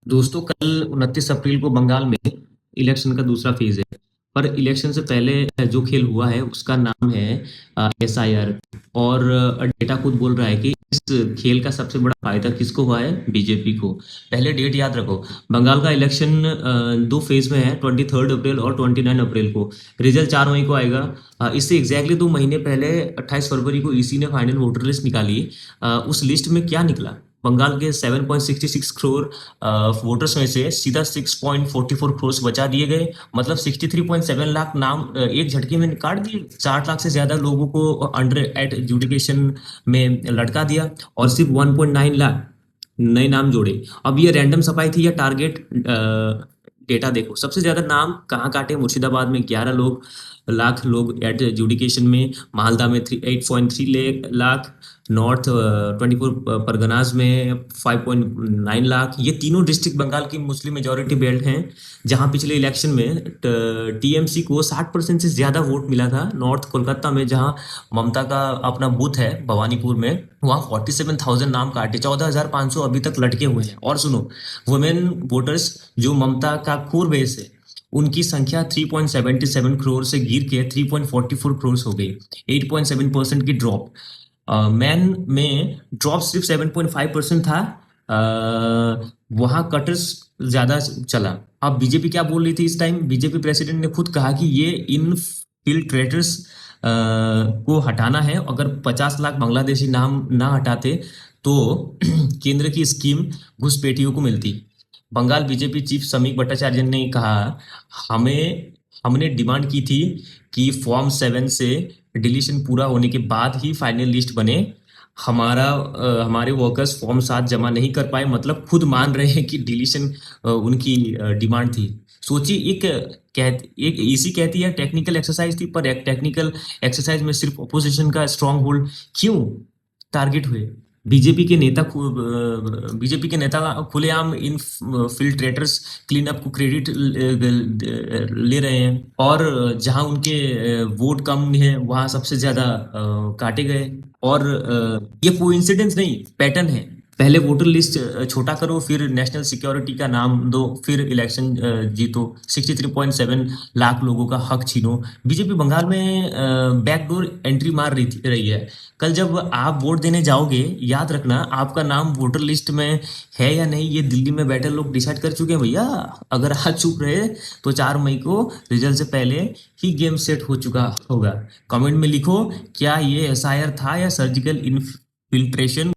दोस्तों, कल 29 अप्रैल को बंगाल में इलेक्शन का दूसरा फेज है। पर इलेक्शन से पहले जो खेल हुआ है उसका नाम है SIR। और डेटा खुद बोल रहा है कि इस खेल का सबसे बड़ा फायदा किसको हुआ है? बीजेपी को। पहले डेट याद रखो। बंगाल का इलेक्शन दो फेज में है, 23 अप्रैल और 29 अप्रैल को। रिजल्ट 4 मई को आएगा। इससे एग्जैक्टली 2 महीने पहले 28 फरवरी को ईसी ने फाइनल वोटर लिस्ट निकाली। उस लिस्ट में क्या निकला? बंगाल के 7.66 करोड़ वोटर्स में से सीधा 6.44 करोड़ बचा दिए गए। मतलब 63.7 लाख नाम एक झटके में काट दिए। 4 लाख से ज्यादा लोगों को अंडर एट एजुकेशन में लटका दिया और सिर्फ 1.9 लाख नए नाम जोड़े। अब ये रैंडम सफाई थी या टारगेट? डेटा देखो, सबसे ज्यादा नाम कहाँ काटे? मुर्शिदाबाद में 11 लाख लोग एट एजुकेशन में, मालदा में 8.3 लाख, नॉर्थ 24 परगनाज में 5.9 लाख। ये तीनों डिस्ट्रिक्ट बंगाल की मुस्लिम मेजोरिटी बेल्ट हैं, जहां पिछले इलेक्शन में TMC को 60% से ज्यादा वोट मिला था। नॉर्थ कोलकाता में, जहां ममता का अपना बूथ है भवानीपुर में, वहां 47,000 नाम काटे, 14,500 अभी तक लटके हुए हैं। और सुनो, वुमेन वोटर्स जो ममता का कोर बेस है, उनकी संख्या 3.77 करोड़ से गिर के 3.44 करोड़ हो गई। 8.7% की ड्रॉप। मैन में ड्रॉप सिर्फ 7.5% था। वहां कटर्स ज्यादा चला। अब बीजेपी क्या बोल रही थी इस टाइम? बीजेपी प्रेसिडेंट ने खुद कहा कि ये इनफिल्ट्रेटर्स को हटाना है। अगर 50 लाख बांग्लादेशी नाम ना हटाते तो केंद्र की स्कीम घुसपैठियों को मिलती। बंगाल बीजेपी चीफ समीक भट्टाचार्य ने कहा, हमें हमने डिमांड की थी कि फॉर्म 7 से डिलीशन पूरा होने के बाद ही फाइनल लिस्ट बने। हमारे वर्कर्स फॉर्म 7 जमा नहीं कर पाए। मतलब खुद मान रहे हैं कि डिलीशन उनकी डिमांड थी। सोचिए, एक इसी कहती है टेक्निकल एक्सरसाइज थी, पर एक टेक्निकल एक्सरसाइज में सिर्फ अपोजिशन का स्ट्रांग होल्ड क्यों टारगेट हुए? बीजेपी के नेता खुलेआम इन फिल्ट्रेटर्स क्लीन अप को क्रेडिट ले रहे हैं। और जहां उनके वोट कम है वहां सबसे ज्यादा काटे गए। और ये कोइंसिडेंस नहीं, पैटर्न है। पहले वोटर लिस्ट छोटा करो, फिर नेशनल सिक्योरिटी का नाम दो, फिर इलेक्शन जीतो, 63.7 लाख लोगों का हक छीनो। बीजेपी बंगाल में बैकडोर एंट्री मार रही है। कल जब आप वोट देने जाओगे, याद रखना आपका नाम वोटर लिस्ट में है या नहीं, ये दिल्ली में बैठे लोग डिसाइड कर चुके हैं भैया। अगर आज चुप रहे तो 4 मई को रिजल्ट से पहले ही गेम सेट हो चुका होगा। कमेंट में लिखो, क्या ये SIR था या सर्जिकल इन्फिल्ट्रेशन?